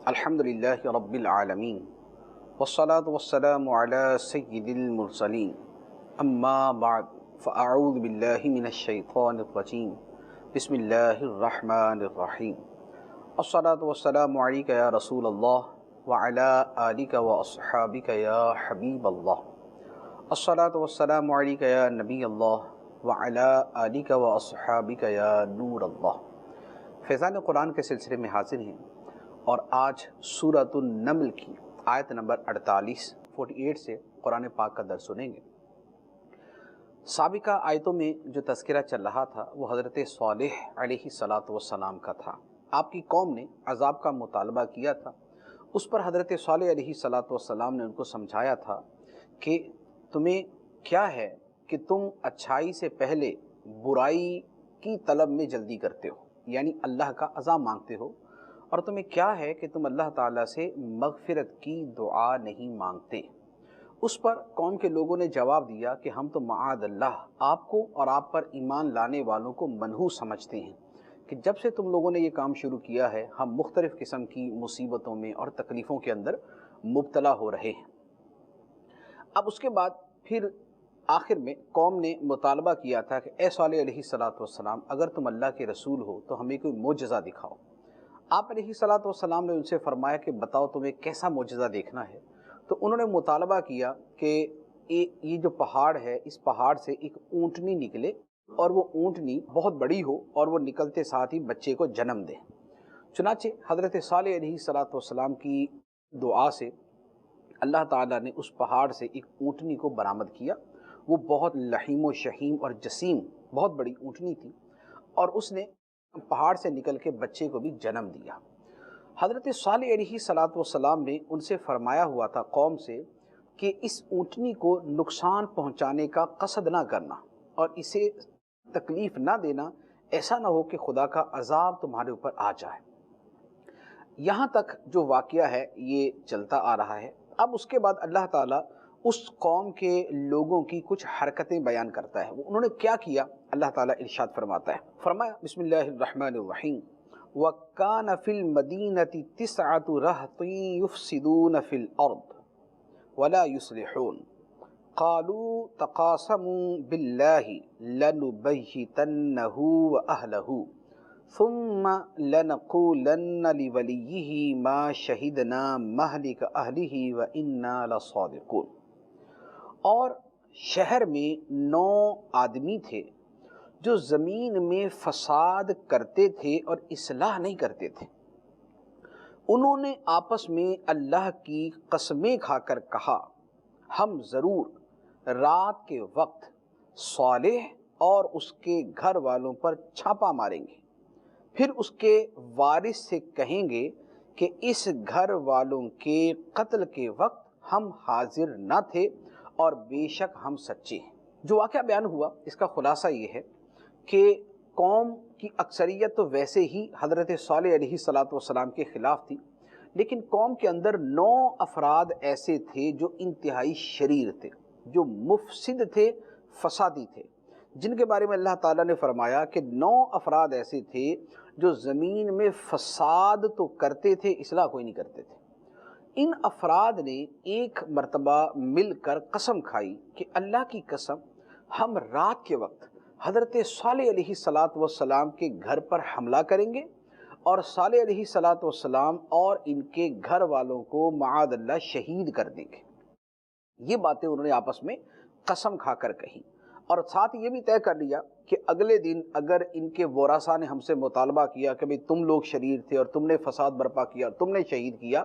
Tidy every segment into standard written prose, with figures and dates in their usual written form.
الحمدللہ رب العالمین والصلاة والسلام علی سید المرسلین اما بعد فاعوذ باللہ من الشیطان الرجیم بسم اللہ الرحمن الرحیم الصلاة والسلام علیک یا رسول اللہ وعلی آلک واصحابک یا حبیب اللہ الصلاة والسلام علیک یا نبی اللہ وعلی آلک واصحابک یا نور اللہ۔ فیضان قرآن کے سلسلے میں حاضر ہیں اور آج سورۃ النمل کی آیت نمبر 48 سے قرآن پاک کا درس سنیں گے۔ سابقہ آیتوں میں جو تذکرہ چل رہا تھا وہ حضرت صالح علیہ السلام کا تھا۔ آپ کی قوم نے عذاب کا مطالبہ کیا تھا، اس پر حضرت صالح علیہ السلام نے ان کو سمجھایا تھا کہ تمہیں کیا ہے کہ تم اچھائی سے پہلے برائی کی طلب میں جلدی کرتے ہو، یعنی اللہ کا عذاب مانگتے ہو، اور تمہیں کیا ہے کہ تم اللہ تعالیٰ سے مغفرت کی دعا نہیں مانگتے۔ اس پر قوم کے لوگوں نے جواب دیا کہ ہم تو معاذ اللہ آپ کو اور آپ پر ایمان لانے والوں کو منحوس سمجھتے ہیں کہ جب سے تم لوگوں نے یہ کام شروع کیا ہے ہم مختلف قسم کی مصیبتوں میں اور تکلیفوں کے اندر مبتلا ہو رہے ہیں۔ اب اس کے بعد پھر آخر میں قوم نے مطالبہ کیا تھا کہ اے صالح علیہ السلام اگر تم اللہ کے رسول ہو تو ہمیں کوئی معجزہ دکھاؤ۔ آپ علیہ السلام نے ان سے فرمایا کہ بتاؤ تمہیں کیسا معجزہ دیکھنا ہے؟ تو انہوں نے مطالبہ کیا کہ یہ جو پہاڑ ہے اس پہاڑ سے ایک اونٹنی نکلے اور وہ اونٹنی بہت بڑی ہو اور وہ نکلتے ساتھ ہی بچے کو جنم دے۔ چنانچہ حضرت صالح علیہ السلام کی دعا سے اللہ تعالیٰ نے اس پہاڑ سے ایک اونٹنی کو برآمد کیا۔ وہ بہت لحیم و شہیم اور جسیم بہت بڑی اونٹنی تھی اور اس نے پہاڑ سے نکل کے بچے کو بھی جنم دیا۔ حضرت صالح علیہ السلام نے ان سے فرمایا ہوا تھا قوم سے کہ اس اونٹنی کو نقصان پہنچانے کا قصد نہ کرنا اور اسے تکلیف نہ دینا، ایسا نہ ہو کہ خدا کا عذاب تمہارے اوپر آ جائے۔ یہاں تک جو واقعہ ہے یہ چلتا آ رہا ہے۔ اب اس کے بعد اللہ تعالیٰ اس قوم کے لوگوں کی کچھ حرکتیں بیان کرتا ہے۔ انہوں نے کیا کیا اللہ تعالیٰ ارشاد فرماتا ہے، فرمایا بسم اللہ الرحمن الرحیم وَكَانَ فِي الْمَدِينَةِ 9 رَهْطٍ يُفْسِدُونَ فِي الْأَرْضِ وَلَا يُصْلِحُونَ قَالُوا تَقَاسَمُوا بِاللَّهِ لَنُبَيِّتَنَّهُ وَأَهْلَهُ ثُمَّ لَنَقُولَنَّ لِوَلِيِّهِ مَا شَهِدْنَا مَهْلِكَ أَهْلِهِ وَإِنَّا لَصَادِقُونَ۔ اور شہر میں 9 آدمی تھے جو زمین میں فساد کرتے تھے اور اصلاح نہیں کرتے تھے۔ انہوں نے آپس میں اللہ کی قسمیں کھا کر کہا ہم ضرور رات کے وقت صالح اور اس کے گھر والوں پر چھاپا ماریں گے، پھر اس کے وارث سے کہیں گے کہ اس گھر والوں کے قتل کے وقت ہم حاضر نہ تھے اور بے شک ہم سچے ہیں۔ جو واقعہ بیان ہوا اس کا خلاصہ یہ ہے کہ قوم کی اکثریت تو ویسے ہی حضرت صالح علیہ السلام کے خلاف تھی، لیکن قوم کے اندر 9 افراد ایسے تھے جو انتہائی شریر تھے، جو مفسد تھے، فسادی تھے، جن کے بارے میں اللہ تعالیٰ نے فرمایا کہ 9 افراد ایسے تھے جو زمین میں فساد تو کرتے تھے، اصلاح کوئی نہیں کرتے تھے۔ ان افراد نے ایک مرتبہ مل کر قسم کھائی کہ اللہ کی قسم ہم رات کے وقت حضرت صالح علیہ السلام کے گھر پر حملہ کریں گے اور صالح علیہ السلام اور ان کے گھر والوں کو معاذ اللہ شہید کر دیں گے۔ یہ باتیں انہوں نے آپس میں قسم کھا کر کہی اور ساتھ یہ بھی طے کر لیا کہ اگلے دن اگر ان کے ورثاء نے ہم سے مطالبہ کیا کہ بھئی تم لوگ شریر تھے اور تم نے فساد برپا کیا اور تم نے شہید کیا،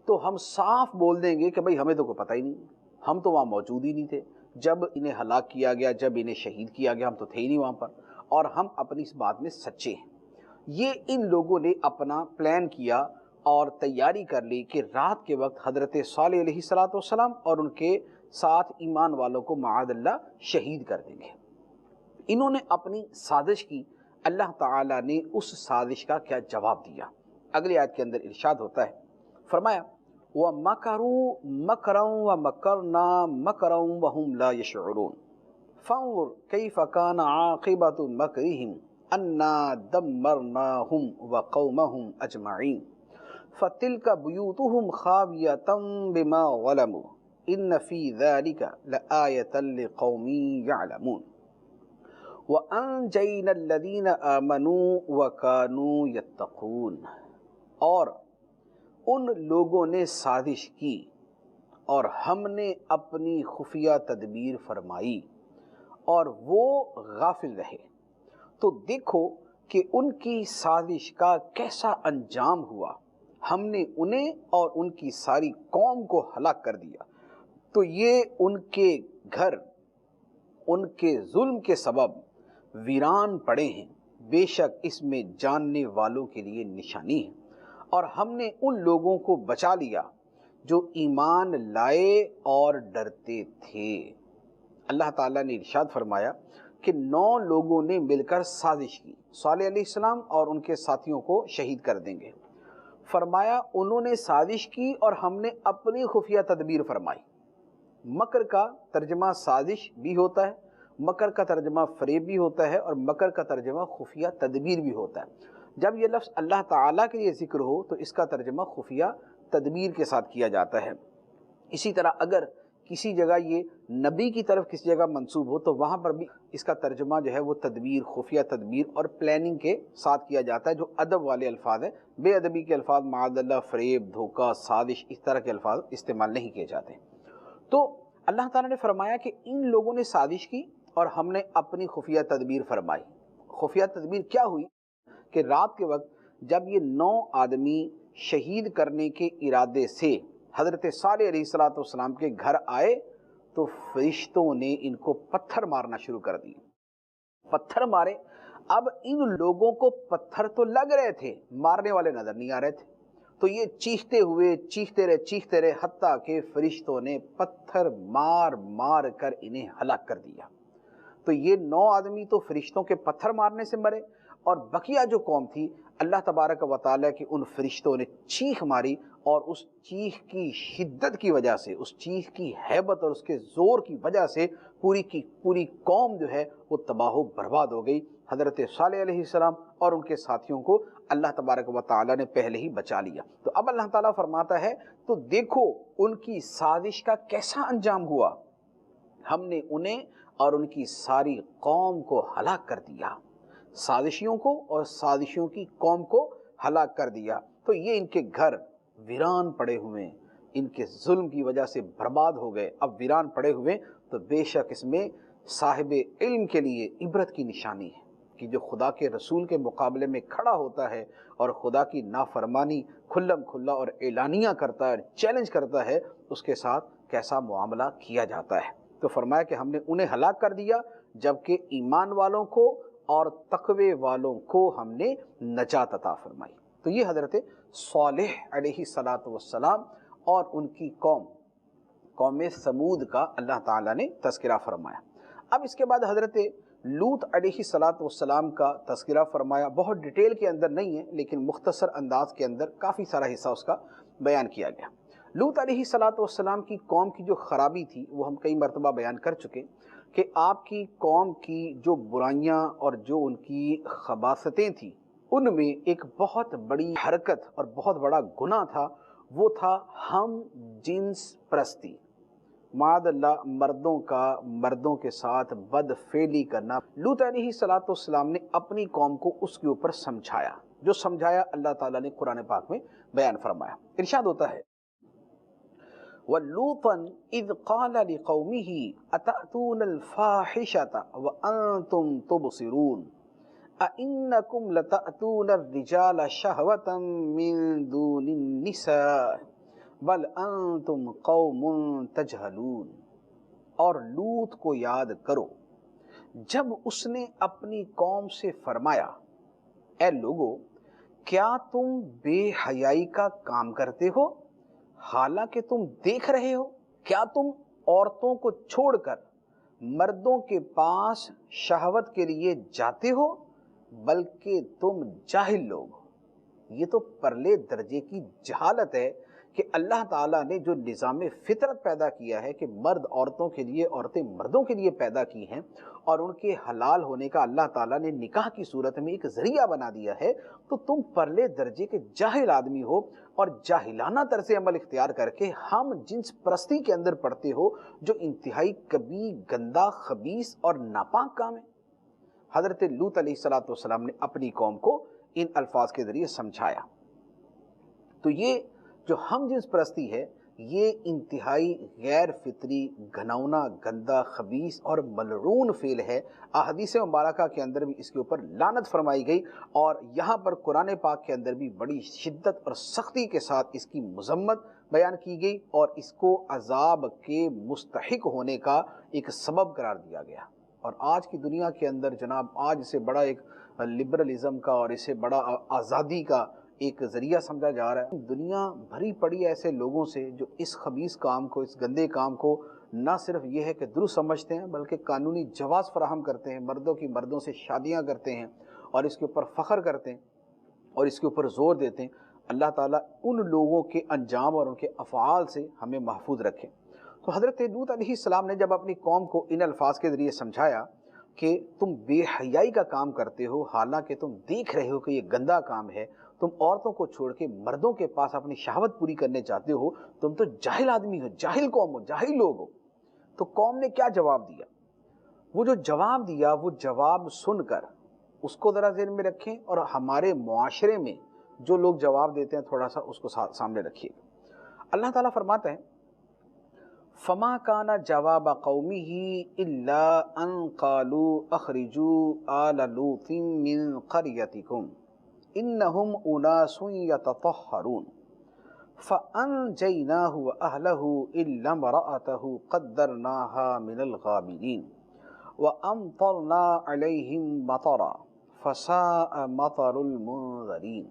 تو ہم صاف بول دیں گے کہ بھئی ہمیں تو کوئی پتہ ہی نہیں، ہم تو وہاں موجود ہی نہیں تھے، جب انہیں ہلاک کیا گیا، جب انہیں شہید کیا گیا ہم تو تھے ہی نہیں وہاں پر، اور ہم اپنی اس بات میں سچے ہیں۔ یہ ان لوگوں نے اپنا پلان کیا اور تیاری کر لی کہ رات کے وقت حضرت صالح علیہ السلام اور ان کے ساتھ ایمان والوں کو معاذ اللہ شہید کر دیں گے۔ انہوں نے اپنی سازش کی، اللہ تعالیٰ نے اس سازش کا کیا جواب دیا؟ اگلی آیت کے اندر ارشاد ہوتا ہے، فرمایا وَمَكَرُوا مَكْرًا وَمَكَرْنَا مَكْرًا وَهُمْ لَا يَشْعُرُونَ فَانظُرْ كَيْفَ كَانَ عَاقِبَةُ مَكْرِهِمْ أَنَّا دَمَّرْنَاهُمْ وَقَوْمَهُمْ أَجْمَعِينَ فَتِلْكَ بُيُوتُهُمْ خَاوِيَةً بِمَا ظَلَمُوا إِنَّ فِي ذَلِكَ لَآيَةً لِقَوْمٍ يَعْلَمُونَ وَأَنْجَيْنَا الَّذِينَ آمَنُوا وَكَانُوا يَتَّقُونَ، اور ان لوگوں نے سازش کی اور ہم نے اپنی خفیہ تدبیر فرمائی اور وہ غافل رہے، تو دیکھو کہ ان کی سازش کا کیسا انجام ہوا، ہم نے انہیں اور ان کی ساری قوم کو ہلاک کر دیا۔ تو یہ ان کے گھر ان کے ظلم کے سبب ویران پڑے ہیں، بے شک اس میں جاننے والوں کے لیے نشانی ہے، اور ہم نے ان لوگوں کو بچا لیا جو ایمان لائے اور ڈرتے تھے۔ اللہ تعالیٰ نے ارشاد فرمایا کہ 9 لوگوں نے مل کر سازش کی، صالح علیہ السلام اور ان کے ساتھیوں کو شہید کر دیں گے۔ فرمایا انہوں نے سازش کی اور ہم نے اپنی خفیہ تدبیر فرمائی۔ مکر کا ترجمہ سازش بھی ہوتا ہے، مکر کا ترجمہ فریب بھی ہوتا ہے، اور مکر کا ترجمہ خفیہ تدبیر بھی ہوتا ہے۔ جب یہ لفظ اللہ تعالیٰ کے لیے ذکر ہو تو اس کا ترجمہ خفیہ تدبیر کے ساتھ کیا جاتا ہے۔ اسی طرح اگر کسی جگہ یہ نبی کی طرف کسی جگہ منسوب ہو تو وہاں پر بھی اس کا ترجمہ جو ہے وہ تدبیر، خفیہ تدبیر اور پلاننگ کے ساتھ کیا جاتا ہے، جو ادب والے الفاظ ہیں۔ بے ادبی کے الفاظ معاذ اللہ، فریب، دھوکہ، سازش، اس طرح کے الفاظ استعمال نہیں کیے جاتے۔ تو اللہ تعالیٰ نے فرمایا کہ ان لوگوں نے سازش کی اور ہم نے اپنی خفیہ تدبیر فرمائی۔ خفیہ تدبیر کیا ہوئی کہ رات کے وقت جب یہ 9 آدمی شہید کرنے کے ارادے سے حضرت صالح علیہ السلام کے گھر آئے تو فرشتوں نے ان کو پتھر مارنا شروع کر دیے۔ پتھر مارے، اب ان لوگوں کو پتھر تو لگ رہے تھے، مارنے والے نظر نہیں آ رہے تھے، تو یہ چیختے ہوئے چیختے رہے حتیٰ کہ فرشتوں نے پتھر مار مار کر انہیں ہلاک کر دیا۔ تو یہ 9 آدمی تو فرشتوں کے پتھر مارنے سے مرے، اور بقیہ جو قوم تھی اللہ تبارک و تعالیٰ کی ان فرشتوں نے چیخ ماری، اور اس چیخ کی شدت کی وجہ سے، اس چیخ کی ہیبت اور اس کے زور کی وجہ سے پوری کی پوری قوم جو ہے وہ تباہ و برباد ہو گئی۔ حضرت صالح علیہ السلام اور ان کے ساتھیوں کو اللہ تبارک و تعالیٰ نے پہلے ہی بچا لیا۔ تو اب اللہ تعالیٰ فرماتا ہے تو دیکھو ان کی سازش کا کیسا انجام ہوا، ہم نے انہیں اور ان کی ساری قوم کو ہلاک کر دیا، سازشیوں کو اور سازشیوں کی قوم کو ہلاک کر دیا۔ تو یہ ان کے گھر ویران پڑے ہوئے، ان کے ظلم کی وجہ سے برباد ہو گئے۔ اب ویران پڑے ہوئے تو بے شک اس میں صاحب علم کے لیے عبرت کی نشانی ہے کہ جو خدا کے رسول کے مقابلے میں کھڑا ہوتا ہے اور خدا کی نافرمانی کھلم کھلا اور اعلانیہ کرتا ہے، چیلنج کرتا ہے، اس کے ساتھ کیسا معاملہ کیا جاتا ہے۔ تو فرمایا کہ ہم نے انہیں ہلاک کر دیا، جبکہ ایمان والوں کو اور تقوی والوں کو ہم نے نجات عطا فرمائی۔ تو یہ حضرت صالح علیہ السلام اور ان کی قوم ثمود کا اللہ تعالیٰ نے تذکرہ فرمایا۔ اب اس کے بعد حضرت لوط علیہ السلام کا تذکرہ فرمایا۔ بہت ڈیٹیل کے اندر نہیں ہے، لیکن مختصر انداز کے اندر کافی سارا حصہ اس کا بیان کیا گیا۔ لوط علیہ السلام کی قوم کی جو خرابی تھی وہ ہم کئی مرتبہ بیان کر چکے کہ آپ کی قوم کی جو برائیاں اور جو ان کی خباثتیں تھیں، ان میں ایک بہت بڑی حرکت اور بہت بڑا گناہ تھا، وہ تھا ہم جنس پرستی، معاذ اللہ مردوں کے ساتھ بد فعلی کرنا۔ لوط علیہ السلام نے اپنی قوم کو اس کے اوپر سمجھایا، جو سمجھایا اللہ تعالیٰ نے قرآن پاک میں بیان فرمایا۔ ارشاد ہوتا ہے وَلُوطًا إِذْ قَالَ لِقَوْمِهِ أَتَأْتُونَ الْفَاحِشَةَ وَأَنْتُمْ تُبْصِرُونَ أَإِنَّكُمْ لَتَأْتُونَ الرِّجَالَ شَهْوَةً مِّن دُونِ النِّسَاءِ بَلْ أَنْتُمْ قَوْمٌ تَجْهَلُونَ۔ اور لوط کو یاد کرو جب اس نے اپنی قوم سے فرمایا، اے لوگو کیا تم بے حیائی کا کام کرتے ہو حالانکہ تم دیکھ رہے ہو؟ کیا تم عورتوں کو چھوڑ کر مردوں کے پاس شہوت کے لیے جاتے ہو؟ بلکہ تم جاہل لوگ ہو۔ یہ تو پرلے درجے کی جہالت ہے کہ اللہ تعالیٰ نے جو نظام فطرت پیدا کیا ہے کہ مرد عورتوں کے لیے، عورتیں مردوں کے لیے پیدا کی ہیں، اور ان کے حلال ہونے کا اللہ تعالیٰ نے نکاح کی صورت میں ایک ذریعہ بنا دیا ہے، تو تم پرلے درجے کے جاہل آدمی ہو اور جاہلانہ طرز عمل اختیار کر کے ہم جنس پرستی کے اندر پڑتے ہو، جو انتہائی کبھی گندا، خبیث اور ناپاک کام ہے۔ حضرت لوط علیہ السلام نے اپنی قوم کو ان الفاظ کے ذریعے سمجھایا۔ تو یہ جو ہم جنس پرستی ہے، یہ انتہائی غیر فطری، گھناؤنا، گندا، خبیث اور ملعون فعل ہے۔ احادیث مبارکہ کے اندر بھی اس کے اوپر لعنت فرمائی گئی، اور یہاں پر قرآن پاک کے اندر بھی بڑی شدت اور سختی کے ساتھ اس کی مذمت بیان کی گئی، اور اس کو عذاب کے مستحق ہونے کا ایک سبب قرار دیا گیا۔ اور آج کی دنیا کے اندر جناب، آج اسے بڑا ایک لبرلزم کا اور اسے بڑا آزادی کا ایک ذریعہ سمجھا جا رہا ہے۔ دنیا بھری پڑی ایسے لوگوں سے جو اس خبیث کام کو، اس گندے کام کو نہ صرف یہ ہے کہ درست سمجھتے ہیں، بلکہ قانونی جواز فراہم کرتے ہیں، مردوں کی مردوں سے شادیاں کرتے ہیں اور اس کے اوپر فخر کرتے ہیں اور اس کے اوپر زور دیتے ہیں۔ اللہ تعالیٰ ان لوگوں کے انجام اور ان کے افعال سے ہمیں محفوظ رکھے۔ تو حضرت لوط علیہ السلام نے جب اپنی قوم کو ان الفاظ کے ذریعے سمجھایا کہ تم بے حیائی کا کام کرتے ہو، حالانکہ تم دیکھ رہے ہو کہ یہ گندا کام ہے، تم عورتوں کو چھوڑ کے مردوں کے پاس اپنی شہوت پوری کرنے چاہتے ہو، تم تو جاہل آدمی ہو، جاہل قوم ہو، جاہل لوگ ہو۔ تو قوم نے کیا جواب دیا؟ وہ جو جواب دیا، وہ جواب سن کر اس کو ذرا ذہن میں رکھیں، اور ہمارے معاشرے میں جو لوگ جواب دیتے ہیں تھوڑا سا اس کو سامنے رکھیے۔ اللہ تعالیٰ فرماتا ہے فما کان جواب قومه الا ان قالوا اخرجوا آل لوط من قريتكم انهم اناس يتطهرون فانجيناه واهله الا امرأته قدرناها من الغابرين وامطرنا عليهم مطرا فساء مطر المنذرين۔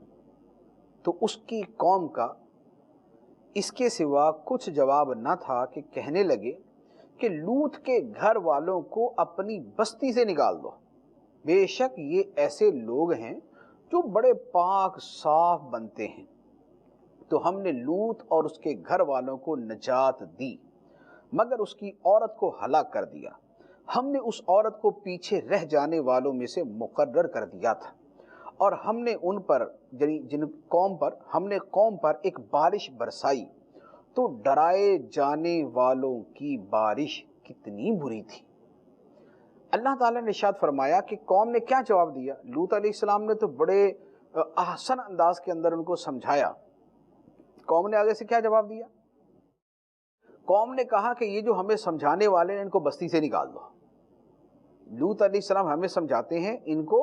تو اس کی قوم کا اس کے سوا کچھ جواب نہ تھا کہ کہنے لگے کہ لوط کے گھر والوں کو اپنی بستی سے نکال دو، بے شک یہ ایسے لوگ ہیں جو بڑے پاک صاف بنتے ہیں۔ تو ہم نے لوط اور اس کے گھر والوں کو نجات دی، مگر اس کی عورت کو ہلاک کر دیا۔ ہم نے اس عورت کو پیچھے رہ جانے والوں میں سے مقرر کر دیا تھا، اور ہم نے ان پر قوم پر ایک بارش برسائی، تو ڈرائے جانے والوں کی بارش کتنی بری تھی۔ اللہ تعالیٰ نے ارشاد فرمایا کہ قوم نے کیا جواب دیا۔ لوط علیہ السلام نے تو بڑے احسن انداز کے اندر ان کو سمجھایا۔ قوم نے آگے سے کیا جواب دیا؟ قوم نے کہا کہ یہ جو ہمیں سمجھانے والے ہیں ان کو بستی سے نکال دو۔ لوط علیہ السلام ہمیں سمجھاتے ہیں، ان کو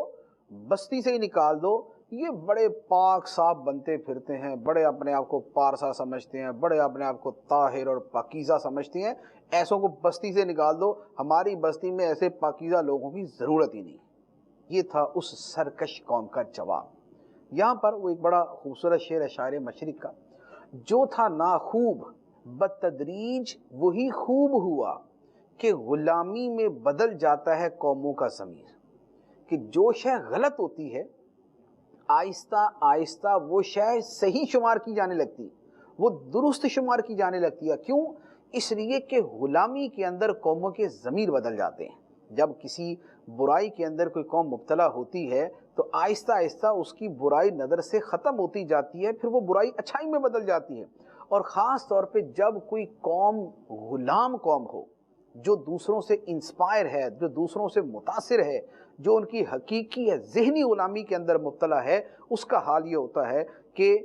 بستی سے ہی نکال دو، یہ بڑے پاک صاف بنتے پھرتے ہیں، بڑے اپنے آپ کو پارسا سمجھتے ہیں، بڑے اپنے آپ کو طاہر اور پاکیزہ سمجھتے ہیں، ایسوں کو بستی سے نکال دو، ہماری بستی میں ایسے پاکیزہ لوگوں کی ضرورت ہی نہیں۔ یہ تھا اس سرکش قوم کا جواب۔ یہاں پر وہ ایک بڑا خوبصورت شعر ہے شاعر مشرق کا، جو تھا ناخوب بتدریج وہی خوب ہوا، کہ غلامی میں بدل جاتا ہے قوموں کا ضمیر۔ کہ جو شے غلط ہوتی ہے آہستہ آہستہ وہ شے صحیح شمار کی جانے لگتی، وہ درست شمار کی جانے لگتی ہے۔ کیوں؟ اس لیے کہ غلامی کے اندر قوموں کے ضمیر بدل جاتے ہیں۔ جب کسی برائی کے اندر کوئی قوم مبتلا ہوتی ہے تو آہستہ آہستہ اس کی برائی نظر سے ختم ہوتی جاتی ہے، پھر وہ برائی اچھائی میں بدل جاتی ہے۔ اور خاص طور پہ جب کوئی قوم غلام قوم ہو، جو دوسروں سے انسپائر ہے، جو دوسروں سے متاثر ہے، جو ان کی حقیقی ہے ذہنی غلامی کے اندر مبتلا ہے، اس کا حال یہ ہوتا ہے کہ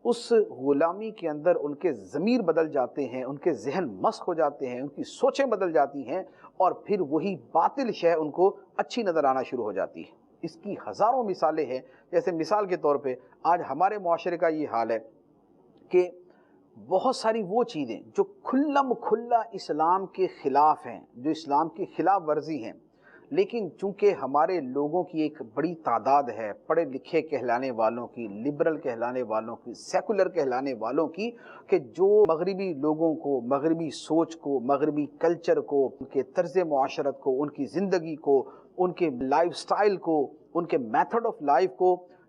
اس غلامی کے اندر ان کے ضمیر بدل جاتے ہیں، ان کے ذہن مسخ ہو جاتے ہیں، ان کی سوچیں بدل جاتی ہیں، اور پھر وہی باطل شے ان کو اچھی نظر آنا شروع ہو جاتی ہے۔ اس کی ہزاروں مثالیں ہیں۔ جیسے مثال کے طور پہ آج ہمارے معاشرے کا یہ حال ہے کہ بہت ساری وہ چیزیں جو کھلم کھلا اسلام کے خلاف ہیں، جو اسلام کی خلاف ورزی ہیں، لیکن چونکہ ہمارے لوگوں کی ایک بڑی تعداد ہے، پڑھے لکھے کہلانے والوں کی، لبرل کہلانے والوں کی، سیکولر کہلانے والوں کی، کہ جو مغربی لوگوں کو، مغربی سوچ کو، مغربی کلچر کو، ان کے طرز معاشرت کو، ان کی زندگی کو، ان کے لائف سٹائل کو، ان کے میتھڈ آف لائف کو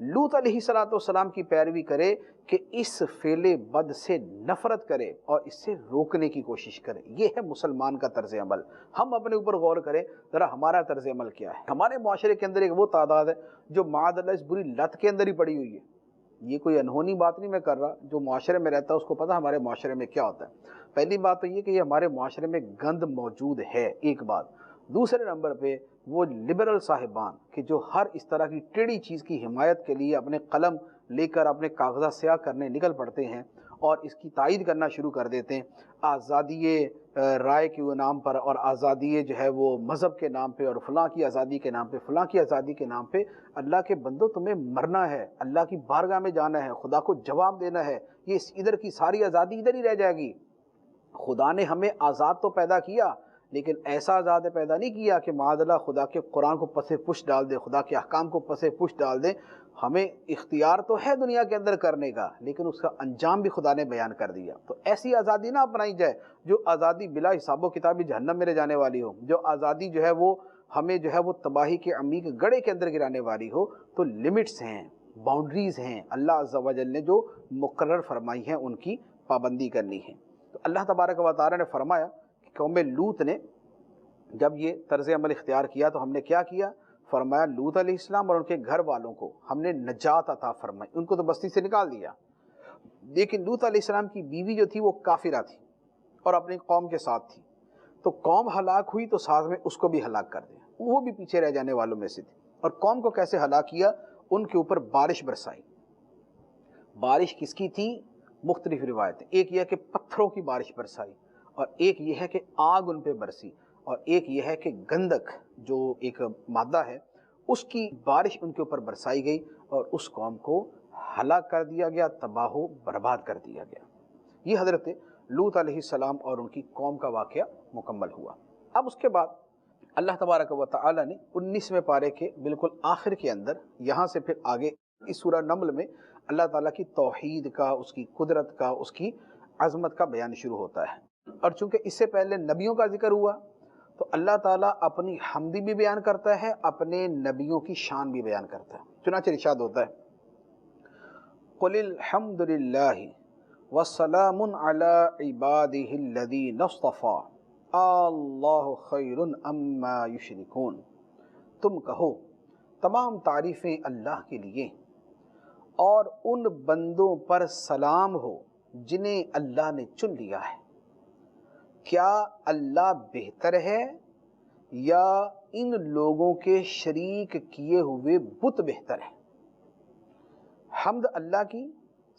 لوط علیہ السلام کی پیروی کرے کہ اس فعل بد سے نفرت کرے اور اس سے روکنے کی کوشش کرے. یہ ہے مسلمان کا طرز عمل. ہم اپنے اوپر غور کریں ذرا، ہمارا طرز عمل کیا ہے. ہمارے معاشرے کے اندر ایک وہ تعداد ہے جو معاذ اللہ اس بری لت کے اندر ہی پڑی ہوئی ہے. یہ کوئی انہونی بات نہیں میں کر رہا، جو معاشرے میں رہتا ہے اس کو پتہ ہمارے معاشرے میں کیا ہوتا ہے. پہلی بات تو یہ کہ یہ ہمارے معاشرے میں گند موجود ہے، ایک بات. دوسرے نمبر پہ وہ لبرل صاحبان کہ جو ہر اس طرح کی ٹیڑھی چیز کی حمایت کے لیے اپنے قلم لے کر اپنے کاغذات سیاہ کرنے نکل پڑتے ہیں اور اس کی تائید کرنا شروع کر دیتے ہیں آزادی رائے کے نام پر، اور آزادی جو ہے وہ مذہب کے نام پہ، اور فلاں کی آزادی کے نام پہ، فلاں کی آزادی کے نام پہ. اللہ کے بندو، تمہیں مرنا ہے، اللہ کی بارگاہ میں جانا ہے، خدا کو جواب دینا ہے. یہ ادھر کی ساری آزادی ادھر ہی رہ جائے گی. خدا نے ہمیں آزاد تو پیدا کیا، لیکن ایسا آزاد پیدا نہیں کیا کہ معاذ اللہ خدا کے قرآن کو پسے پشت ڈال دے، خدا کے احکام کو پسے پشت ڈال دے. ہمیں اختیار تو ہے دنیا کے اندر کرنے کا، لیکن اس کا انجام بھی خدا نے بیان کر دیا. تو ایسی آزادی نہ اپنائی جائے جو آزادی بلا حساب و کتابی جہنم میں لے جانے والی ہو، جو آزادی جو ہے وہ ہمیں جو ہے وہ تباہی کے عمیق گڑھے کے اندر گرانے والی ہو. تو لمٹس ہیں، باؤنڈریز ہیں، اللہ عز و جل نے جو مقرر فرمائی ہیں ان کی پابندی کرنی ہے. تو اللہ تبارک و تعالی نے فرمایا کہ قوم لوط نے جب یہ طرز عمل اختیار کیا تو ہم نے کیا کیا؟ فرمایا لوط علیہ السلام اور ان کے گھر والوں کو ہم نے نجات عطا فرمائی. ان کو تو بستی سے نکال دیا، لیکن لوط علیہ السلام کی بیوی جو تھی وہ کافرہ تھی اور اپنی قوم کے ساتھ تھی. تو قوم ہلاک ہوئی تو ساتھ میں اس کو بھی ہلاک کر دیا، وہ بھی پیچھے رہ جانے والوں میں سے تھی. اور قوم کو کیسے ہلاک کیا؟ ان کے اوپر بارش برسائی. بارش کس کی تھی؟ مختلف روایتیں. ایک یہ ہے کہ پتھروں کی بارش برسائی، اور ایک یہ ہے کہ آگ ان پہ برسی، اور ایک یہ ہے کہ گندک جو ایک مادہ ہے اس کی بارش ان کے اوپر برسائی گئی اور اس قوم کو ہلاک کر دیا گیا، تباہ و برباد کر دیا گیا. یہ حضرت لوط علیہ السلام اور ان کی قوم کا واقعہ مکمل ہوا. اب اس کے بعد اللہ تبارک و تعالی نے 19ویں پارے کے بالکل آخر کے اندر، یہاں سے پھر آگے اس سورہ نمل میں اللہ تعالیٰ کی توحید کا، اس کی قدرت کا، اس کی عظمت کا بیان شروع ہوتا ہے. اور چونکہ اس سے پہلے نبیوں کا ذکر ہوا تو اللہ تعالیٰ اپنی حمدی بھی بیان کرتا ہے، اپنے نبیوں کی شان بھی بیان کرتا ہے. چنانچہ ارشاد ہوتا ہے قُلِ الْحَمْدُ لِلَّهِ وَسَلَامٌ عَلَىٰ عِبَادِهِ الَّذِينَ اصْطَفَىٰ اللَّهُ خَيْرٌ عَمَّا يُشْرِكُونَ. تم کہو تمام تعریفیں اللہ کے لیے اور ان بندوں پر سلام ہو جنہیں اللہ نے چن لیا ہے. کیا اللہ بہتر ہے یا ان لوگوں کے شریک کیے ہوئے بت بہتر ہے؟ حمد اللہ کی،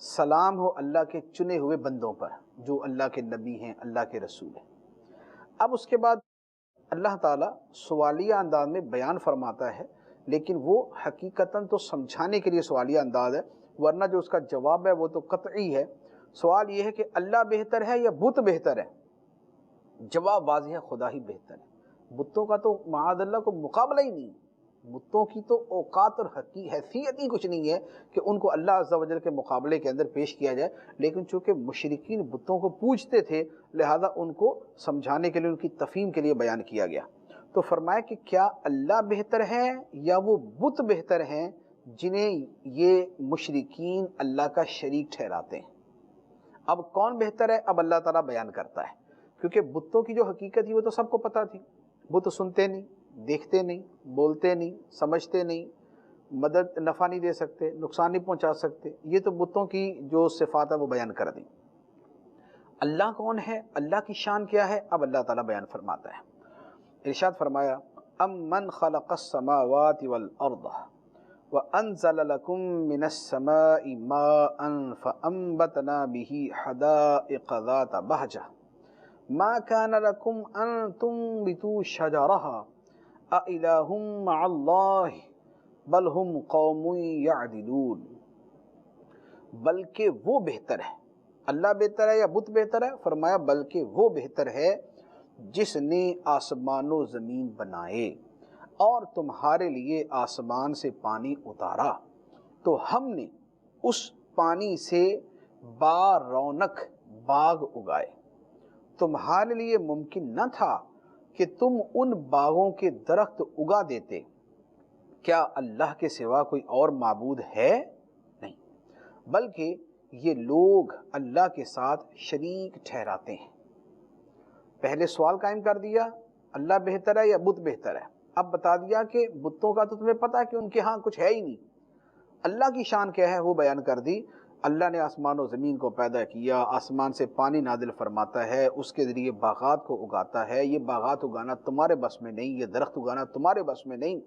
سلام ہو اللہ کے چنے ہوئے بندوں پر جو اللہ کے نبی ہیں، اللہ کے رسول ہیں. اب اس کے بعد اللہ تعالیٰ سوالیہ انداز میں بیان فرماتا ہے، لیکن وہ حقیقتاً تو سمجھانے کے لیے سوالیہ انداز ہے، ورنہ جو اس کا جواب ہے وہ تو قطعی ہے. سوال یہ ہے کہ اللہ بہتر ہے یا بت بہتر ہے؟ جواب واضح ہے، خدا ہی بہتر ہے. بتوں کا تو معاذ اللہ کو مقابلہ ہی نہیں. بتوں کی تو اوقات اور حیثیت ہی کچھ نہیں ہے کہ ان کو اللہ عز و جل کے مقابلے کے اندر پیش کیا جائے. لیکن چونکہ مشرکین بتوں کو پوجتے تھے لہذا ان کو سمجھانے کے لیے، ان کی تفہیم کے لیے بیان کیا گیا. تو فرمایا کہ کیا اللہ بہتر ہے یا وہ بت بہتر ہیں جنہیں یہ مشرکین اللہ کا شریک ٹھہراتے ہیں. اب کون بہتر ہے؟ اب اللہ تعالیٰ بیان کرتا ہے، کیونکہ بتوں کی جو حقیقت تھی وہ تو سب کو پتہ تھی. بت سنتے نہیں، دیکھتے نہیں، بولتے نہیں، سمجھتے نہیں، مدد نفع نہیں دے سکتے، نقصان نہیں پہنچا سکتے. یہ تو بتوں کی جو صفات ہے وہ بیان کر دیں. اللہ کون ہے؟ اللہ کی شان کیا ہے؟ اب اللہ تعالیٰ بیان فرماتا ہے. ارشاد فرمایا امن خلق السماوات والارض وانزل لكم من السماء ماء فانبتنا به حدائق ذات بهجة ما كان لكم ان تنبتوا شجرها أإله مع الله بل هم قوم يعدلون. بلکہ وہ بہتر ہے. اللہ بہتر ہے یا بت بہتر ہے؟ فرمایا بلکہ وہ بہتر ہے جس نے آسمان و زمین بنائے اور تمہارے لیے آسمان سے پانی اتارا تو ہم نے اس پانی سے با رونق باغ اگائے. تمہارے لیے ممکن نہ تھا کہ تم ان باغوں کے درخت اگا دیتے کیا اللہ کے سوا کوئی اور معبود ہے؟ نہیں، بلکہ یہ لوگ اللہ کے ساتھ شریک ٹھہراتے ہیں۔ پہلے سوال قائم کر دیا اللہ بہتر ہے یا بت بہتر ہے، اب بتا دیا کہ بتوں کا تو تمہیں پتہ ہے کہ ان کے ہاں کچھ ہے ہی نہیں، اللہ کی شان کیا ہے وہ بیان کر دی۔ اللہ نے آسمان و زمین کو پیدا کیا، آسمان سے پانی نازل فرماتا ہے، اس کے ذریعے باغات کو اگاتا ہے۔ یہ باغات اگانا تمہارے بس میں نہیں، یہ درخت اگانا تمہارے بس میں نہیں،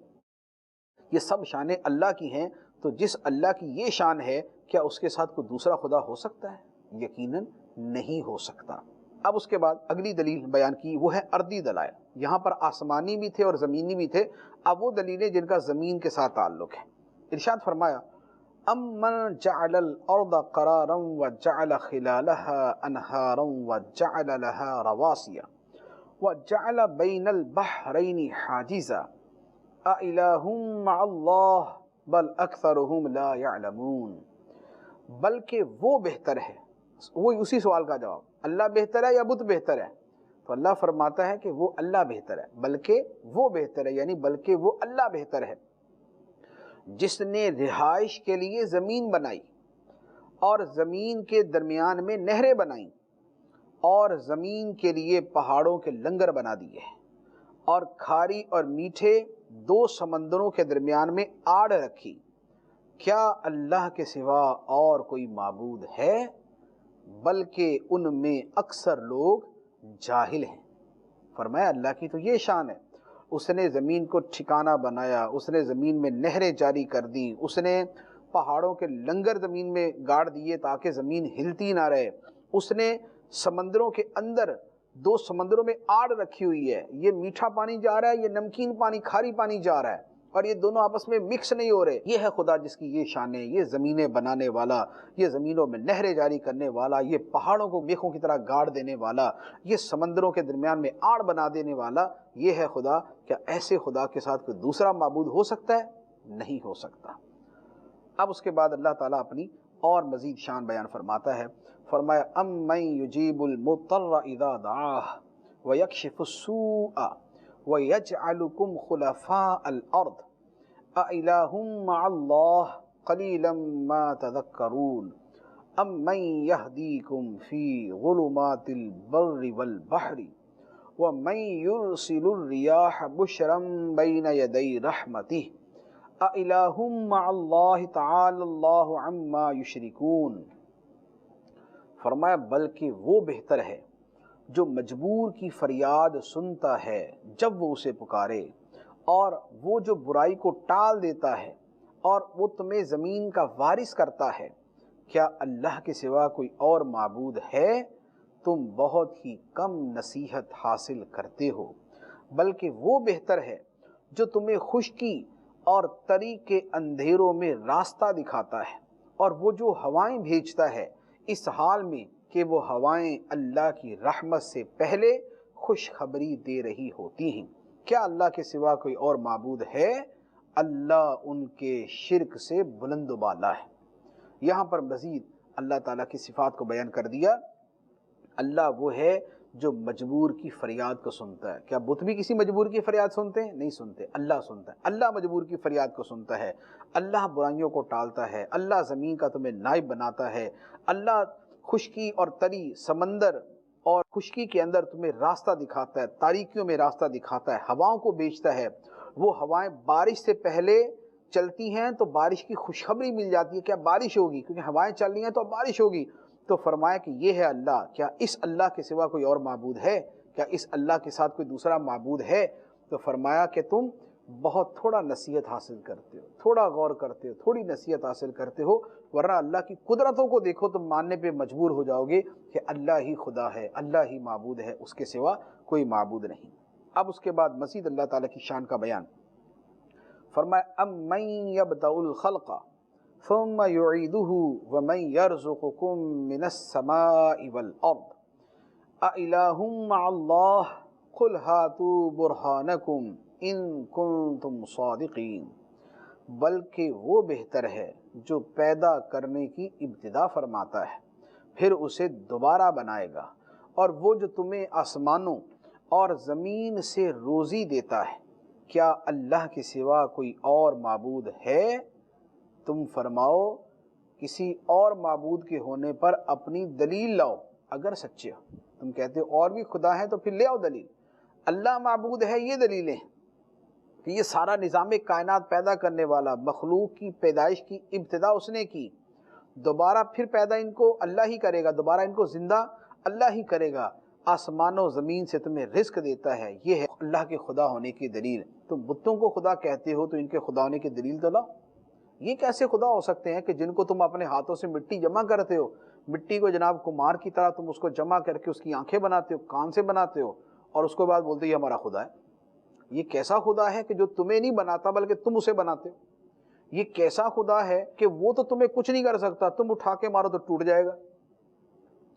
یہ سب شانیں اللہ کی ہیں۔ تو جس اللہ کی یہ شان ہے، کیا اس کے ساتھ کوئی دوسرا خدا ہو سکتا ہے؟ یقیناً نہیں ہو سکتا۔ اب اس کے بعد اگلی دلیل بیان کی، وہ ہے اردی دلائل۔ یہاں پر آسمانی بھی تھے اور زمینی بھی تھے، اب وہ دلیلیں جن کا زمین کے ساتھ تعلق ہے۔ ارشاد فرمایا امن جعل الارض قرارا وجعل خلالها انہارا وجعل لها رواسیا وجعل بین البحرین حاجزا اِلٰہ مع اللہ بل اکثرهم لا يعلمون۔ بلکہ وہ بہتر ہے، وہ اسی سوال کا جواب، اللہ بہتر ہے یا بت بہتر ہے؟ تو اللہ فرماتا ہے کہ وہ اللہ بہتر ہے، بلکہ وہ بہتر ہے، یعنی بلکہ وہ اللہ بہتر ہے جس نے رہائش کے لیے زمین بنائی اور زمین کے درمیان میں نہریں بنائیں اور زمین کے لیے پہاڑوں کے لنگر بنا دیے اور کھاری اور میٹھے دو سمندروں کے درمیان میں آڑ رکھی۔ کیا اللہ کے سوا اور کوئی معبود ہے؟ بلکہ ان میں اکثر لوگ جاہل ہیں۔ فرمایا اللہ کی تو یہ شان ہے، اس نے زمین کو ٹھکانہ بنایا، اس نے زمین میں نہریں جاری کر دی، اس نے پہاڑوں کے لنگر زمین میں گاڑ دیے تاکہ زمین ہلتی نہ رہے، اس نے سمندروں کے اندر دو سمندروں میں آڑ رکھی ہوئی ہے، یہ میٹھا پانی جا رہا ہے، یہ نمکین پانی کھاری پانی جا رہا ہے اور یہ دونوں آپس میں مکس نہیں ہو رہے۔ یہ ہے خدا جس کی یہ شانیں، یہ زمینیں بنانے والا، یہ زمینوں میں نہریں جاری کرنے والا، یہ پہاڑوں کو میخوں کی طرح گاڑ دینے والا، یہ سمندروں کے درمیان میں آڑ بنا دینے والا، یہ ہے خدا۔ کیا ایسے خدا کے ساتھ کوئی دوسرا معبود ہو سکتا ہے؟ نہیں ہو سکتا۔ اب اس کے بعد اللہ تعالیٰ اپنی اور مزید شان بیان فرماتا ہے، فرمایا امن یجیب المضطر اذا دعاہ ویکشف السوء وَيَجْعَلُكُمْ خُلَفَاءَ الْأَرْضِ أَإِلَٰهٌ مَّعَ اللَّهِ قَلِيلًا مَّا تَذَكَّرُونَ أَمَّن يَهْدِيكُمْ فِي ظُلُمَاتِ الْبَرِّ وَالْبَحْرِ وَمَن يُرْسِلُ الرِّيَاحَ بُشْرًا بَيْنَ يَدَيْ رَحْمَتِهِ أَإِلَٰهٌ مَّعَ اللَّهِ تَعَالَى اللَّهُ عَمَّا يُشْرِكُونَ۔ فرمایا بلکہ وہ بہتر ہے جو مجبور کی فریاد سنتا ہے جب وہ اسے پکارے، اور وہ جو برائی کو ٹال دیتا ہے، اور وہ تمہیں زمین کا وارث کرتا ہے۔ کیا اللہ کے سوا کوئی اور معبود ہے؟ تم بہت ہی کم نصیحت حاصل کرتے ہو۔ بلکہ وہ بہتر ہے جو تمہیں خشکی اور تری کے اندھیروں میں راستہ دکھاتا ہے، اور وہ جو ہوائیں بھیجتا ہے اس حال میں کہ وہ ہوائیں اللہ کی رحمت سے پہلے خوشخبری دے رہی ہوتی ہیں۔ کیا اللہ کے سوا کوئی اور معبود ہے؟ اللہ ان کے شرک سے بلند و بالا ہے۔ یہاں پر مزید اللہ تعالیٰ کی صفات کو بیان کر دیا۔ اللہ وہ ہے جو مجبور کی فریاد کو سنتا ہے۔ کیا بت بھی کسی مجبور کی فریاد سنتے ہیں؟ نہیں سنتے، اللہ سنتا ہے۔ اللہ مجبور کی فریاد کو سنتا ہے، اللہ برائیوں کو ٹالتا ہے، اللہ زمین کا تمہیں نائب بناتا ہے، اللہ خشکی اور تری سمندر اور خشکی کے اندر تمہیں راستہ دکھاتا ہے، تاریکیوں میں راستہ دکھاتا ہے، ہواؤں کو بیچتا ہے۔ وہ ہوائیں بارش سے پہلے چلتی ہیں تو بارش کی خوشخبری مل جاتی ہے، کیا بارش ہوگی، کیونکہ ہوائیں چل رہی ہیں تو بارش ہوگی۔ تو فرمایا کہ یہ ہے اللہ۔ کیا اس اللہ کے سوا کوئی اور معبود ہے؟ کیا اس اللہ کے ساتھ کوئی دوسرا معبود ہے؟ تو فرمایا کہ تم بہت تھوڑا نصیحت حاصل کرتے ہو، تھوڑا غور کرتے ہو، تھوڑی نصیحت حاصل کرتے ہو، ورنہ اللہ کی قدرتوں کو دیکھو تم ماننے پہ مجبور ہو جاؤ گے کہ اللہ ہی خدا ہے، اللہ ہی معبود ہے، اس کے سوا کوئی معبود نہیں۔ اب اس کے بعد مزید اللہ تعالیٰ کی شان کا بیان، فرمایا امن یبدأ الخلق ثم یعیدہ ومن یرزقکم من السماء والارض اِلٰہ مع اللہ قل ہاتوا برہانکم ان کنتم صادقین۔ بلکہ وہ بہتر ہے جو پیدا کرنے کی ابتدا فرماتا ہے پھر اسے دوبارہ بنائے گا، اور وہ جو تمہیں آسمانوں اور زمین سے روزی دیتا ہے کیا اللہ کے سوا کوئی اور معبود ہے؟ تم فرماؤ کسی اور معبود کے ہونے پر اپنی دلیل لاؤ اگر سچے ہو۔ تم کہتے ہو اور بھی خدا ہیں تو پھر لے آؤ دلیل۔ اللہ معبود ہے یہ دلیلیں کہ یہ سارا نظام کائنات پیدا کرنے والا، مخلوق کی پیدائش کی ابتدا اس نے کی، دوبارہ پھر پیدا ان کو اللہ ہی کرے گا، دوبارہ ان کو زندہ اللہ ہی کرے گا، آسمان و زمین سے تمہیں رزق دیتا ہے، یہ ہے اللہ کے خدا ہونے کی دلیل۔ تم بتوں کو خدا کہتے ہو تو ان کے خدا ہونے کی دلیل تو لاؤ۔ یہ کیسے خدا ہو سکتے ہیں کہ جن کو تم اپنے ہاتھوں سے مٹی جمع کرتے ہو، مٹی کو جناب کمار کی طرح تم اس کو جمع کر کے اس کی آنکھیں بناتے ہو، کان سے بناتے ہو، اور اس کے بعد بولتے یہ ہمارا خدا ہے۔ یہ کیسا خدا ہے کہ جو تمہیں نہیں بناتا بلکہ تم اسے بناتے ہو؟ یہ کیسا خدا ہے کہ وہ تو تمہیں کچھ نہیں کر سکتا، تم اٹھا کے مارو تو ٹوٹ جائے گا؟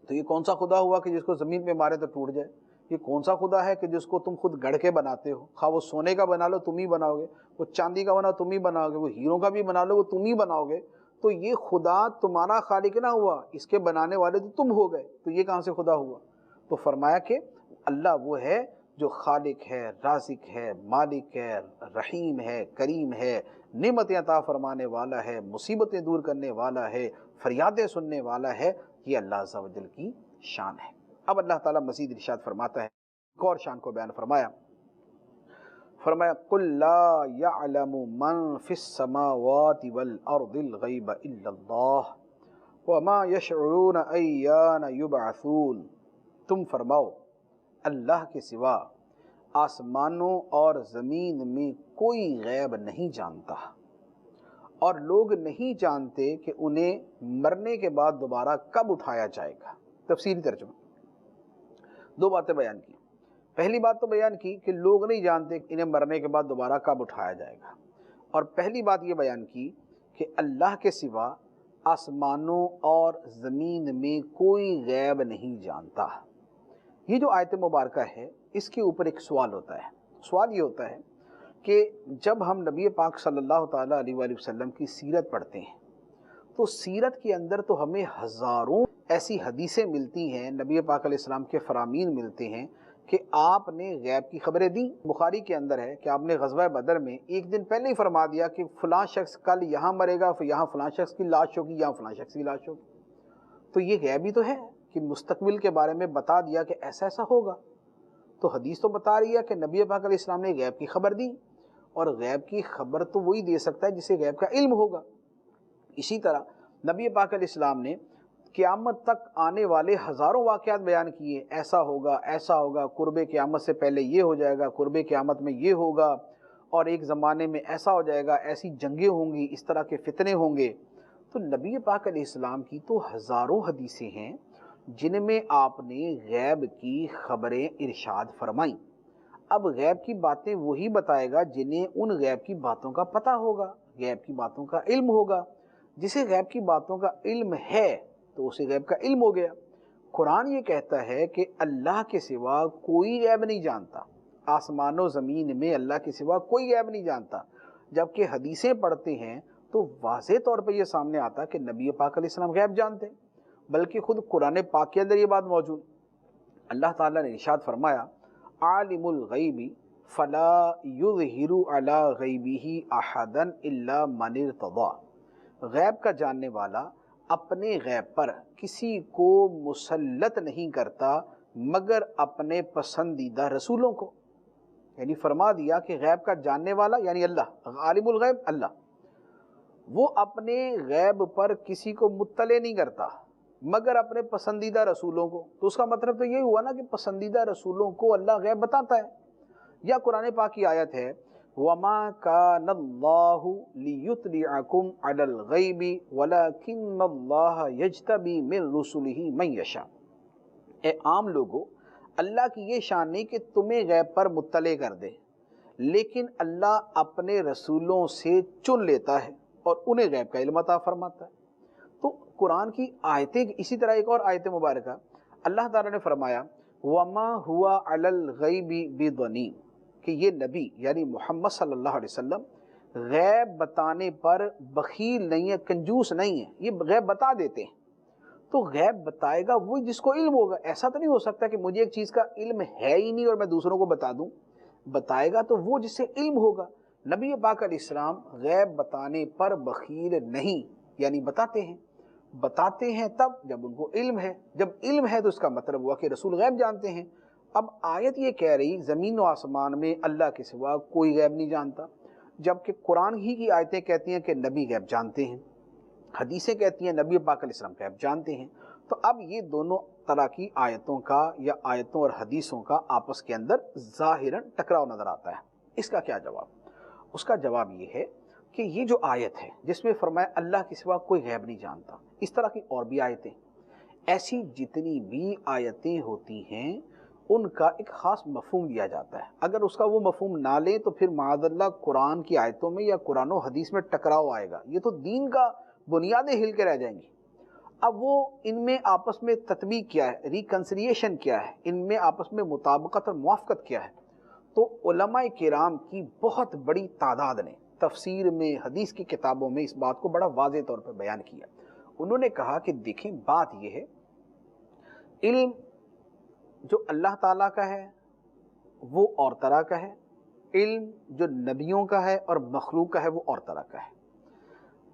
تو یہ کون سا خدا ہوا کہ جس کو زمین پہ مارے تو ٹوٹ جائے؟ یہ کون سا خدا ہے کہ جس کو تم خود گڑھ کے بناتے ہو؟ خواہ وہ سونے کا بنا لو تم ہی بناؤ گے، وہ چاندی کا بنا تم ہی بناؤ گے، وہ ہیروں کا بھی بنا لو وہ تم ہی بناؤ گے۔ تو یہ خدا تمہارا خالق نہ ہوا، اس کے بنانے والے تو تم ہو گئے، تو یہ کہاں سے خدا ہوا؟ تو فرمایا کہ اللہ وہ ہے جو خالق ہے، رازق ہے، مالک ہے، رحیم ہے، کریم ہے، نعمتیں عطا فرمانے والا ہے، مصیبتیں دور کرنے والا ہے، فریادیں سننے والا ہے۔ یہ اللہ عز و جل کی شان ہے۔ اب اللہ تعالیٰ مزید ارشاد فرماتا ہے، ایک اور شان کو بیان فرمایا، قُلْ لَا يَعْلَمُ مَنْ فِي السَّمَاوَاتِ وَالْأَرْضِ الْغَيْبَ إِلَّا اللَّهُ وَمَا يَشْعُرُونَ أَيَّانَ يُبْعَثُونَ۔ تم فرماؤ اللہ کے سوا آسمانوں اور زمین میں کوئی غیب نہیں جانتا، اور لوگ نہیں جانتے کہ انہیں مرنے کے بعد دوبارہ کب اٹھایا جائے گا۔ تفسیری ترجمہ، دو باتیں بیان کی۔ پہلی بات تو بیان کی کہ لوگ نہیں جانتے کہ انہیں مرنے کے بعد دوبارہ کب اٹھایا جائے گا، اور پہلی بات یہ بیان کی کہ اللہ کے سوا آسمانوں اور زمین میں کوئی غیب نہیں جانتا۔ یہ جو آیت مبارکہ ہے اس کے اوپر ایک سوال ہوتا ہے۔ سوال یہ ہوتا ہے کہ جب ہم نبی پاک صلی اللہ تعالیٰ علیہ وآلہ وسلم کی سیرت پڑھتے ہیں تو سیرت کے اندر تو ہمیں ہزاروں ایسی حدیثیں ملتی ہیں، نبی پاک علیہ السلام کے فرامین ملتے ہیں کہ آپ نے غیب کی خبریں دیں۔ بخاری کے اندر ہے کہ آپ نے غزوہ بدر میں ایک دن پہلے ہی فرما دیا کہ فلاں شخص کل یہاں مرے گا، پھر یہاں فلاں شخص کی لاش ہوگی، یہاں فلاں شخص کی لاش ہوگی۔ تو یہ غیب ہی تو ہے کہ مستقبل کے بارے میں بتا دیا کہ ایسا ایسا ہوگا۔ تو حدیث تو بتا رہی ہے کہ نبی پاک علیہ السلام نے غیب کی خبر دی، اور غیب کی خبر تو وہی دے سکتا ہے جسے غیب کا علم ہوگا۔ اسی طرح نبی پاک علیہ السلام نے قیامت تک آنے والے ہزاروں واقعات بیان کیے، ایسا ہوگا، ایسا ہوگا، قرب قیامت سے پہلے یہ ہو جائے گا، قرب قیامت میں یہ ہوگا، اور ایک زمانے میں ایسا ہو جائے گا، ایسی جنگیں ہوں گی، اس طرح کے فتنے ہوں گے۔ تو نبی پاک علیہ السلام کی تو ہزاروں حدیثیں ہیں جن میں آپ نے غیب کی خبریں ارشاد فرمائیں۔ اب غیب کی باتیں وہی بتائے گا جنہیں ان غیب کی باتوں کا پتہ ہوگا، غیب کی باتوں کا علم ہوگا۔ جسے غیب کی باتوں کا علم ہے تو اسے غیب کا علم ہو گیا۔ قرآن یہ کہتا ہے کہ اللہ کے سوا کوئی غیب نہیں جانتا، آسمان و زمین میں اللہ کے سوا کوئی غیب نہیں جانتا۔ جبکہ حدیثیں پڑھتے ہیں تو واضح طور پہ یہ سامنے آتا کہ نبی پاک علیہ السلام غیب جانتے، بلکہ خود قرآن پاک کے اندر یہ بات موجود۔ اللہ تعالیٰ نے ارشاد فرمایا، عالم الغیب فلا یظہر علی غیبہ احدا الا من ارتضی۔ غیب کا جاننے والا اپنے غیب پر کسی کو مسلط نہیں کرتا مگر اپنے پسندیدہ رسولوں کو۔ یعنی فرما دیا کہ غیب کا جاننے والا یعنی اللہ، عالم الغیب اللہ، وہ اپنے غیب پر کسی کو مطلع نہیں کرتا مگر اپنے پسندیدہ رسولوں کو۔ تو اس کا مطلب تو یہی ہوا نا کہ پسندیدہ رسولوں کو اللہ غیب بتاتا ہے۔ یا قرآن پاک کی آیت ہے، وَمَا كَانَ اللَّهُ لِيُطْلِعَكُمْ عَلَى الْغَيْبِ وَلَكِنَّ اللَّهَ يَجْتَبِي مِن رُّسُلِهِ مَن يَشَاءُ۔ اے عام لوگو، اللہ کی یہ شان نہیں کہ تمہیں غیب پر مطلع کر دے، لیکن اللہ اپنے رسولوں سے چن لیتا ہے اور انہیں غیب کا علم عطا فرماتا ہے۔ تو قرآن کی آیتیں، اسی طرح ایک اور آیت مبارکہ اللہ تعالیٰ نے فرمایا، وَمَا هُوَ عَلَى الْغَيْبِ بِضَنِينٍ، کہ یہ نبی یعنی محمد صلی اللہ علیہ وسلم غیب بتانے پر بخیل نہیں ہے، کنجوس نہیں ہے، یہ غیب بتا دیتے ہیں۔ تو غیب بتائے گا وہی جس کو علم ہوگا۔ ایسا تو نہیں ہو سکتا کہ مجھے ایک چیز کا علم ہے ہی نہیں اور میں دوسروں کو بتا دوں۔ بتائے گا تو وہ جس سے علم ہوگا۔ نبی پاک علیہ السلام غیب بتانے پر بخیل نہیں، یعنی بتاتے ہیں تب جب ان کو علم ہے۔ جب علم ہے تو اس کا مطلب ہوا کہ رسول غیب جانتے ہیں۔ اب آیت یہ کہہ رہی زمین و آسمان میں اللہ کے سوا کوئی غیب نہیں جانتا، جبکہ قرآن ہی کی آیتیں کہتی ہیں کہ نبی غیب جانتے ہیں، حدیثیں کہتی ہیں نبی پاک علیہ السلام غیب جانتے ہیں۔ تو اب یہ دونوں طرح کی آیتوں کا یا آیتوں اور حدیثوں کا آپس کے اندر ظاہراً ٹکراؤ نظر آتا ہے۔ اس کا کیا جواب؟ اس کا جواب یہ ہے کہ یہ جو آیت ہے جس میں فرمایا اللہ کے سوا کوئی غیب نہیں جانتا، اس طرح کی اور بھی آیتیں، ایسی جتنی بھی آیتیں ہوتی ہیں ان کا ایک خاص مفہوم دیا جاتا ہے۔ اگر اس کا وہ مفہوم نہ لیں تو پھر معاذ اللہ قرآن کی آیتوں میں یا قرآن و حدیث میں ٹکراؤ آئے گا، یہ تو دین کا بنیادیں ہل کے رہ جائیں گی۔ اب وہ ان میں آپس میں تطبیق کیا ہے، ریکنسلیشن کیا ہے، ان میں آپس میں مطابقت اور موافقت کیا ہے؟ تو علماء کرام کی بہت بڑی تعداد نے تفسیر میں، حدیث کی کتابوں میں اس بات کو بڑا واضح طور پر بیان کیا۔ انہوں نے کہا کہ دیکھیں بات یہ ہے، علم جو اللہ تعالیٰ کا ہے وہ اور طرح کا ہے، علم جو نبیوں کا ہے اور مخلوق کا ہے وہ اور طرح کا ہے۔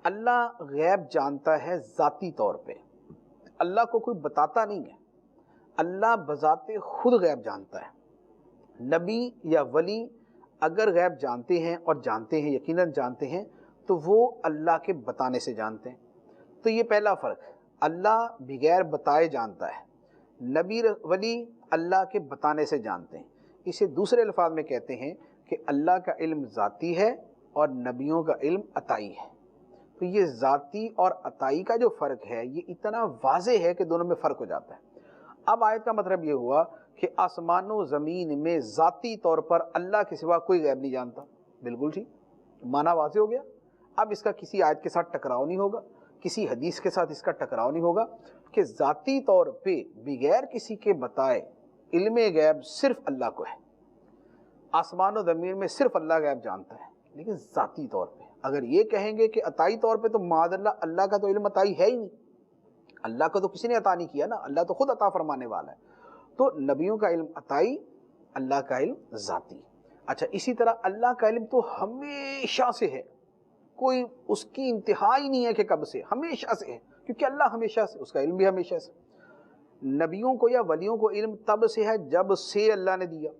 اللہ غیب جانتا ہے ذاتی طور پہ، اللہ کو کوئی بتاتا نہیں ہے، اللہ بذات خود غیب جانتا ہے۔ نبی یا ولی اگر غیب جانتے ہیں اور جانتے ہیں، یقیناً جانتے ہیں، تو وہ اللہ کے بتانے سے جانتے ہیں۔ تو یہ پہلا فرق، اللہ بغیر بتائے جانتا ہے، نبی ولی اللہ کے بتانے سے جانتے ہیں۔ اسے دوسرے الفاظ میں کہتے ہیں کہ اللہ کا علم ذاتی ہے اور نبیوں کا علم عطائی ہے۔ تو یہ ذاتی اور عطائی کا جو فرق ہے یہ اتنا واضح ہے کہ دونوں میں فرق ہو جاتا ہے۔ اب آیت کا مطلب یہ ہوا کہ آسمان و زمین میں ذاتی طور پر اللہ کے سوا کوئی غیب نہیں جانتا، بالکل ٹھیک، معنی واضح ہو گیا۔ اب اس کا کسی آیت کے ساتھ ٹکراؤ نہیں ہوگا، کسی حدیث کے ساتھ اس کا ٹکراؤ نہیں ہوگا کہ ذاتی طور پہ بغیر کسی کے بتائے علم غیب صرف اللہ کو ہے، آسمان و زمین میں صرف اللہ غیب جانتا ہے، لیکن ذاتی طور پہ اگر یہ کہیں گے کہ عطائی طور پہ تو معاذ اللہ کا تو علم عطائی ہے ہی نہیں، اللہ کو تو کسی نے عطا نہیں کیا نا، اللہ تو خود عطا فرمانے والا ہے۔ تو نبیوں کا علم عطائی، اللہ کا علم ذاتی۔ اچھا، اسی طرح اللہ کا علم تو ہمیشہ سے ہے، کوئی اس کی انتہا ہی نہیں ہے کہ کب سے، ہمیشہ سے ہے، کیونکہ اللہ ہمیشہ سے، اس کا علم بھی ہمیشہ سے۔ نبیوں کو یا ولیوں کو علم تب سے ہے جب سے اللہ نے دیا،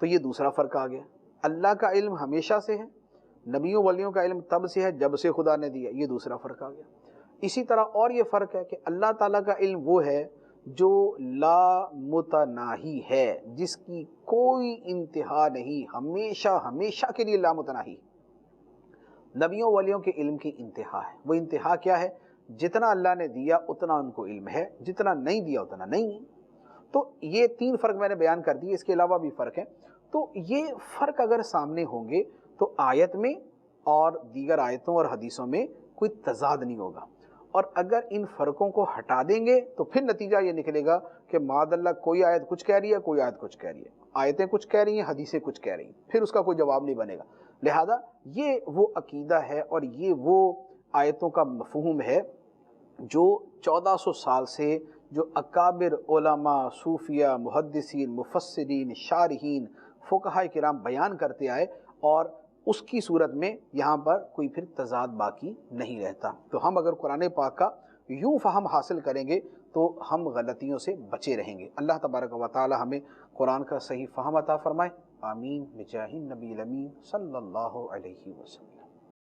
تو یہ دوسرا فرق آ گیا۔ اللہ کا علم ہمیشہ سے ہے، نبیوں ولیوں کا علم تب سے ہے جب سے خدا نے دیا، یہ دوسرا فرق آ گیا۔ اسی طرح اور یہ فرق ہے کہ اللہ تعالیٰ کا علم وہ ہے جو لا متناہی ہے، جس کی کوئی انتہا نہیں، ہمیشہ ہمیشہ کے لیے لا متناہی۔ نبیوں ولیوں کے علم کی انتہا ہے، وہ انتہا کیا ہے؟ جتنا اللہ نے دیا اتنا ان کو علم ہے، جتنا نہیں دیا اتنا نہیں ہے۔ تو یہ تین فرق میں نے بیان کر دیے، اس کے علاوہ بھی فرق ہے۔ تو یہ فرق اگر سامنے ہوں گے تو آیت میں اور دیگر آیتوں اور حدیثوں میں کوئی تضاد نہیں ہوگا، اور اگر ان فرقوں کو ہٹا دیں گے تو پھر نتیجہ یہ نکلے گا کہ معاذ اللہ کوئی آیت کچھ کہہ رہی ہے، کوئی آیت کچھ کہہ رہی ہے، آیتیں کچھ کہہ رہی ہیں، حدیثیں کچھ کہہ رہی ہیں، پھر اس کا کوئی جواب نہیں بنے گا۔ لہذا یہ وہ عقیدہ ہے اور یہ وہ آیتوں کا مفہوم ہے جو 1400 سال سے جو اکابر علماء، صوفیہ، محدثین، مفسرین، شارحین، فقہاء کرام بیان کرتے آئے، اور اس کی صورت میں یہاں پر کوئی پھر تضاد باقی نہیں رہتا۔ تو ہم اگر قرآن پاک کا یوں فہم حاصل کریں گے تو ہم غلطیوں سے بچے رہیں گے۔ اللہ تبارک و تعالی ہمیں قرآن کا صحیح فہم عطا فرمائے، آمین بجاہ النبی الامین صلی اللہ علیہ وسلم۔